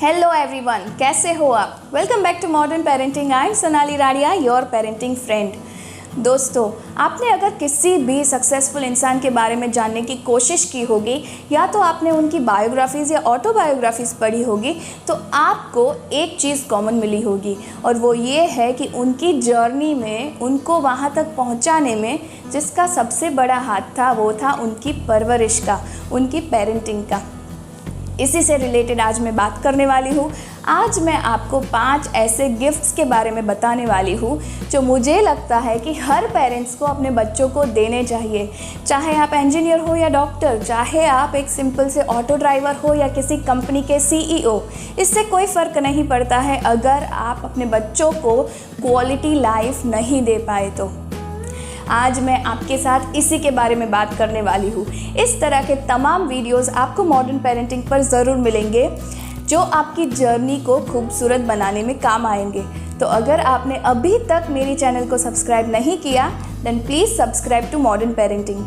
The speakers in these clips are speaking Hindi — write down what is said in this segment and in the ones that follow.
हेलो एवरीवन, कैसे हो आप। Welcome back to modern parenting. I am Sonali Radia, your parenting friend. दोस्तों, आपने अगर किसी भी सक्सेसफुल इंसान के बारे में जानने की कोशिश की होगी या तो आपने उनकी बायोग्राफीज़ या ऑटोबायोग्राफीज़ पढ़ी होगी, तो आपको एक चीज़ कॉमन मिली होगी और वो ये है कि उनकी जर्नी में, उनको वहाँ तक पहुँचाने में जिसका सबसे बड़ा हाथ था वो था उनकी परवरिश का, उनकी पेरेंटिंग का। इसी से रिलेटेड आज मैं बात करने वाली हूँ। आज मैं आपको 5 ऐसे गिफ्ट्स के बारे में बताने वाली हूँ जो मुझे लगता है कि हर पेरेंट्स को अपने बच्चों को देने चाहिए। चाहे आप इंजीनियर हो या डॉक्टर, चाहे आप एक सिंपल से ऑटो ड्राइवर हो या किसी कंपनी के CEO, इससे कोई फ़र्क नहीं पड़ता है अगर आप अपने बच्चों को क्वालिटी लाइफ नहीं दे पाए तो। आज मैं आपके साथ इसी के बारे में बात करने वाली हूँ। इस तरह के तमाम वीडियोस आपको मॉडर्न पेरेंटिंग पर ज़रूर मिलेंगे जो आपकी जर्नी को खूबसूरत बनाने में काम आएंगे। तो अगर आपने अभी तक मेरी चैनल को सब्सक्राइब नहीं किया, then please subscribe to modern parenting.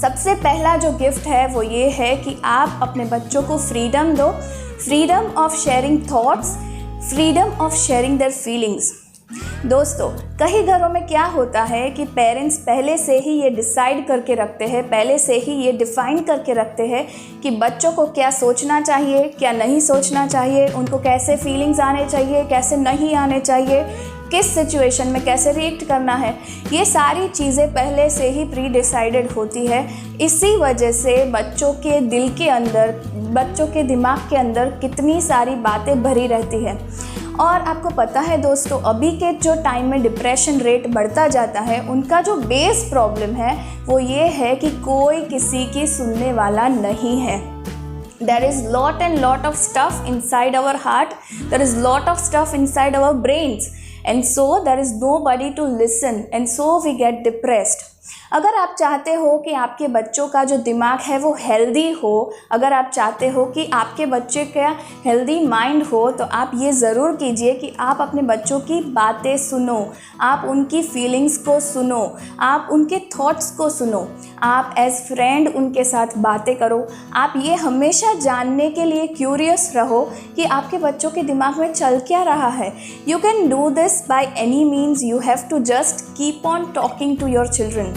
सबसे पहला जो गिफ्ट है वो ये है कि आप अपने बच्चों को फ्रीडम दो, freedom of sharing thoughts, freedom of sharing their feelings. दोस्तों, कई घरों में क्या होता है कि पेरेंट्स पहले से ही ये डिसाइड करके रखते हैं, पहले से ही ये डिफ़ाइन करके रखते हैं कि बच्चों को क्या सोचना चाहिए, क्या नहीं सोचना चाहिए, उनको कैसे फीलिंग्स आने चाहिए, कैसे नहीं आने चाहिए, किस सिचुएशन में कैसे रिएक्ट करना है। ये सारी चीज़ें पहले से ही प्री डिसाइडेड होती है। इसी वजह से बच्चों के दिल के अंदर, बच्चों के दिमाग के अंदर कितनी सारी बातें भरी रहती है। और आपको पता है दोस्तों, अभी के जो टाइम में डिप्रेशन रेट बढ़ता जाता है, उनका जो बेस प्रॉब्लम है वो ये है कि कोई किसी की सुनने वाला नहीं है। There is lot and lot of stuff inside our heart. There is lot of stuff inside our brains. And so there is nobody to listen. And so we get depressed. अगर आप चाहते हो कि आपके बच्चों का जो दिमाग है वो हेल्दी हो, अगर आप चाहते हो कि आपके बच्चे का हेल्दी माइंड हो, तो आप ये ज़रूर कीजिए कि आप अपने बच्चों की बातें सुनो, आप उनकी फीलिंग्स को सुनो, आप उनके थॉट्स को सुनो, आप एज फ्रेंड उनके साथ बातें करो। आप ये हमेशा जानने के लिए क्यूरियस रहो कि आपके बच्चों के दिमाग में चल क्या रहा है। You can do this by any means, you have to just keep on talking to your children.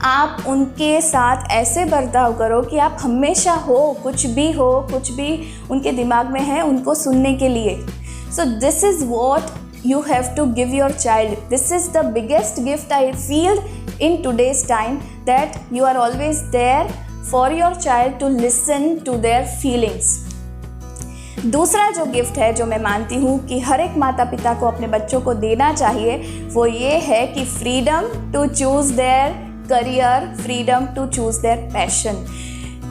आप उनके साथ ऐसे बर्ताव करो कि आप हमेशा कुछ भी उनके दिमाग में है उनको सुनने के लिए। So this is what you have to give your child. This is the biggest gift I feel in today's time, that you are always there for your child to listen to their feelings. दूसरा जो गिफ्ट है जो मैं मानती हूँ कि हर एक माता पिता को अपने बच्चों को देना चाहिए, वो ये है कि freedom to choose their career, freedom to choose their passion.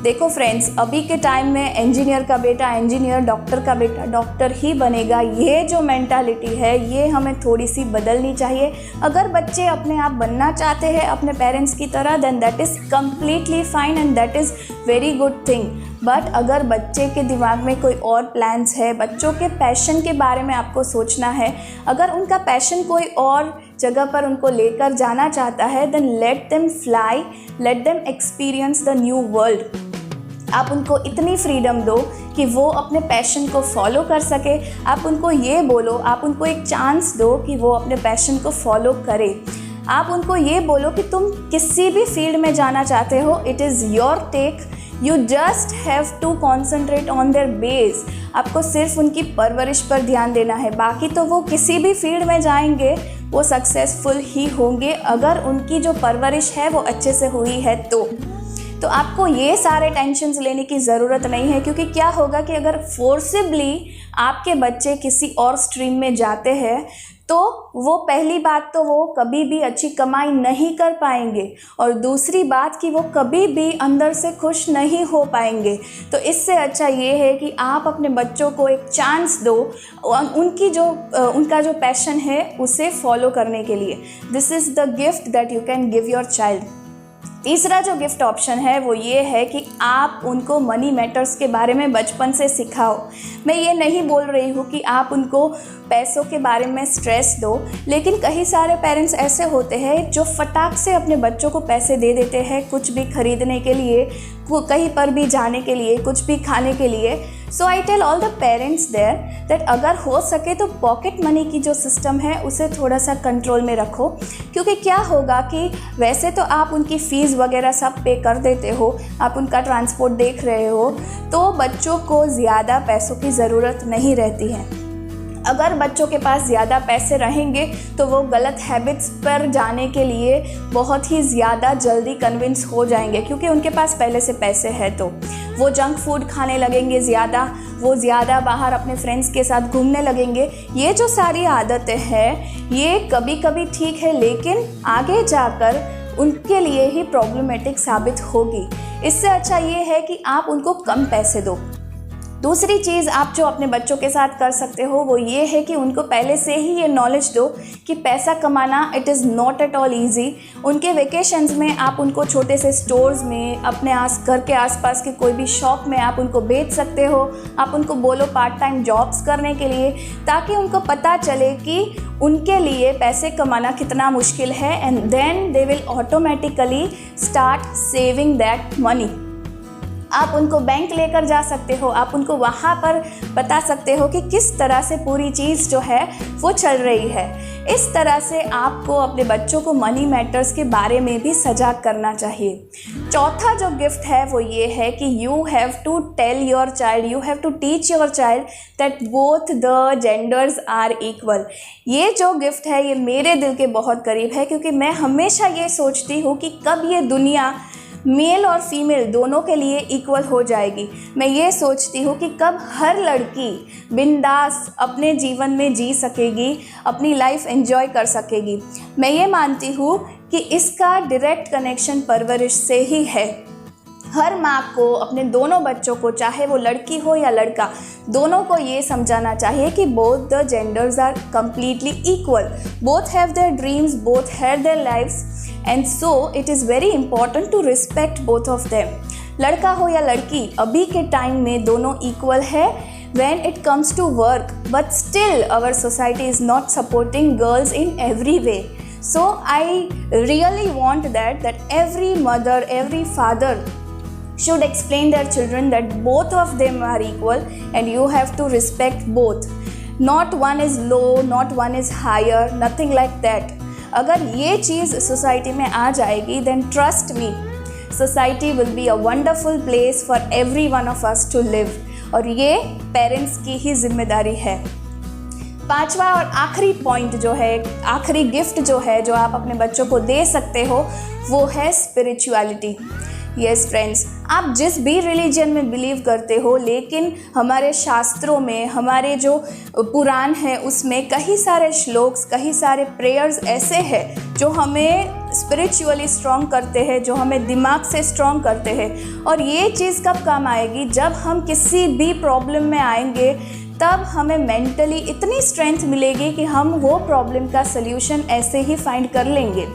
देखो फ्रेंड्स, अभी के टाइम में इंजीनियर का बेटा इंजीनियर, डॉक्टर का बेटा डॉक्टर ही बनेगा, ये जो मेंटालिटी है ये हमें थोड़ी सी बदलनी चाहिए। अगर बच्चे अपने आप बनना चाहते हैं अपने पेरेंट्स की तरह, then that is completely fine and that is very good thing. But अगर बच्चे के दिमाग में कोई और प्लान्स है, बच्चों के पैशन के बारे में आपको सोचना है, अगर उनका पैशन कोई और जगह पर उनको लेकर जाना चाहता है, then let them fly, let them experience the new world. आप उनको इतनी फ्रीडम दो कि वो अपने पैशन को फॉलो कर सके। आप उनको ये बोलो, आप उनको एक चांस दो कि वो अपने पैशन को फॉलो करे। आप उनको ये बोलो कि तुम किसी भी फील्ड में जाना चाहते हो, it is your take, you just have to concentrate on their base. आपको सिर्फ उनकी परवरिश पर ध्यान देना है, बाकी तो वो किसी भी फील्ड में जाएंगे वो सक्सेसफुल ही होंगे अगर उनकी जो परवरिश है वो अच्छे से हुई है तो आपको ये सारे टेंशन्स लेने की ज़रूरत नहीं है। क्योंकि क्या होगा कि अगर फोर्सिबली आपके बच्चे किसी और स्ट्रीम में जाते हैं तो वो, पहली बात तो वो कभी भी अच्छी कमाई नहीं कर पाएंगे और दूसरी बात कि वो कभी भी अंदर से खुश नहीं हो पाएंगे। तो इससे अच्छा ये है कि आप अपने बच्चों को एक चांस दो उनका जो पैशन है उसे फॉलो करने के लिए। This is the gift that you can give your child. तीसरा जो गिफ्ट ऑप्शन है वो ये है कि आप उनको मनी मैटर्स के बारे में बचपन से सिखाओ। मैं ये नहीं बोल रही हूँ कि आप उनको पैसों के बारे में स्ट्रेस दो, लेकिन कई सारे पेरेंट्स ऐसे होते हैं जो फटाक से अपने बच्चों को पैसे दे देते हैं कुछ भी खरीदने के लिए, कहीं पर भी जाने के लिए, कुछ भी खाने के लिए। So I tell all the parents there that अगर हो सके तो पॉकेट मनी की जो सिस्टम है उसे थोड़ा सा कंट्रोल में रखो, क्योंकि क्या होगा कि वैसे तो आप उनकी फ़ीस वगैरह सब पे कर देते हो, आप उनका ट्रांसपोर्ट देख रहे हो, तो बच्चों को ज़्यादा पैसों की ज़रूरत नहीं रहती है। अगर बच्चों के पास ज़्यादा पैसे रहेंगे तो वो गलत हैबिट्स पर जाने के लिए बहुत ही ज़्यादा जल्दी कन्विंस हो जाएंगे, क्योंकि उनके पास पहले से पैसे हैं। तो वो जंक फूड खाने लगेंगे ज़्यादा, वो ज़्यादा बाहर अपने फ्रेंड्स के साथ घूमने लगेंगे। ये जो सारी आदतें हैं ये कभी कभी ठीक है, लेकिन आगे जाकर उनके लिए ही प्रॉब्लमेटिक साबित होगी। इससे अच्छा ये है कि आप उनको कम पैसे दो। दूसरी चीज़ आप जो अपने बच्चों के साथ कर सकते हो वो ये है कि उनको पहले से ही ये नॉलेज दो कि पैसा कमाना it is not at all easy. उनके वेकेशंस में आप उनको छोटे से स्टोर्स में, अपने घर के आसपास के कोई भी शॉप में आप उनको भेज सकते हो। आप उनको बोलो पार्ट टाइम जॉब्स करने के लिए, ताकि उनको पता चले कि उनके लिए पैसे कमाना कितना मुश्किल है, and then they will automatically start saving that money. आप उनको बैंक लेकर जा सकते हो, आप उनको वहाँ पर बता सकते हो कि किस तरह से पूरी चीज़ जो है वो चल रही है। इस तरह से आपको अपने बच्चों को मनी मैटर्स के बारे में भी सजाग करना चाहिए। चौथा जो गिफ्ट है वो ये है कि you have to tell your child, you have to teach your child that both the genders are equal. ये जो गिफ्ट है ये मेरे दिल के बहुत करीब है, क्योंकि मैं हमेशा ये सोचती हूँ कि कब ये दुनिया मेल और फीमेल दोनों के लिए इक्वल हो जाएगी। मैं ये सोचती हूँ कि कब हर लड़की बिंदास अपने जीवन में जी सकेगी, अपनी लाइफ एंजॉय कर सकेगी। मैं ये मानती हूँ कि इसका डायरेक्ट कनेक्शन परवरिश से ही है। हर माँ को अपने दोनों बच्चों को, चाहे वो लड़की हो या लड़का, दोनों को ये समझाना चाहिए कि both the genders are completely equal, both have their dreams, both have their lives, and so it is very important to respect both of them. लड़का हो या लड़की, अभी के टाइम में दोनों इक्वल है when it comes to work, but still our society is not supporting girls in every way. So I really want that every mother, every father should explain their children that both of them are equal and you have to respect both. Not one is low, not one is higher, nothing like that. अगर ये चीज़ सोसाइटी में आ जाएगी then trust me, society will be a wonderful place for every one of us to live. और ये पेरेंट्स की ही जिम्मेदारी है। पांचवा और आखिरी पॉइंट जो है, आखिरी गिफ्ट जो है जो आप अपने बच्चों को दे सकते हो वो है स्पिरिचुअलिटी। यस फ्रेंड्स, आप जिस भी रिलीजन में बिलीव करते हो, लेकिन हमारे शास्त्रों में, हमारे जो पुराण है उसमें कई सारे श्लोक्स, कई सारे प्रेयर्स ऐसे हैं जो हमें स्पिरिचुअली स्ट्रॉन्ग करते हैं, जो हमें दिमाग से स्ट्रॉन्ग करते हैं। और ये चीज़ कब काम आएगी? जब हम किसी भी प्रॉब्लम में आएंगे तब हमें मेंटली इतनी स्ट्रेंथ मिलेगी कि हम वो प्रॉब्लम का सल्यूशन ऐसे ही फाइंड कर लेंगे।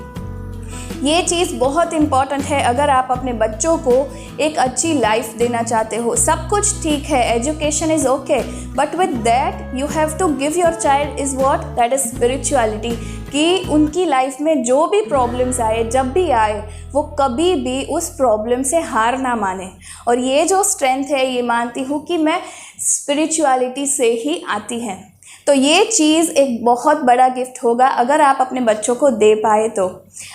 ये चीज़ बहुत इम्पॉर्टेंट है अगर आप अपने बच्चों को एक अच्छी लाइफ देना चाहते हो। सब कुछ ठीक है, education is okay, but with that you have to give your child is what, that is spirituality. कि उनकी लाइफ में जो भी प्रॉब्लम्स आए, जब भी आए, वो कभी भी उस प्रॉब्लम से हार ना माने। और ये जो स्ट्रेंथ है ये मानती हूँ कि मैं स्पिरिचुअलिटी से ही आती है। तो ये चीज़ एक बहुत बड़ा गिफ्ट होगा अगर आप अपने बच्चों को दे पाए तो।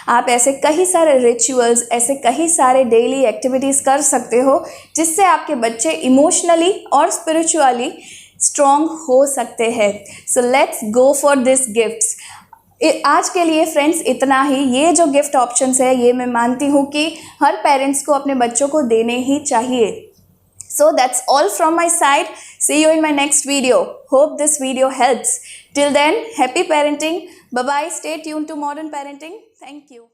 आप ऐसे कई सारे रिचुअल्स, ऐसे कई सारे डेली एक्टिविटीज़ कर सकते हो जिससे आपके बच्चे इमोशनली और स्पिरिचुअली स्ट्रॉन्ग हो सकते हैं। So let's go for this gifts. आज के लिए फ्रेंड्स इतना ही। ये जो गिफ्ट ऑप्शंस है ये मैं मानती हूँ कि हर पेरेंट्स को अपने बच्चों को देने ही चाहिए। So that's all from my side. See you in my next video. Hope this video helps. Till then, happy parenting. Bye bye. Stay tuned to Modern Parenting. Thank you.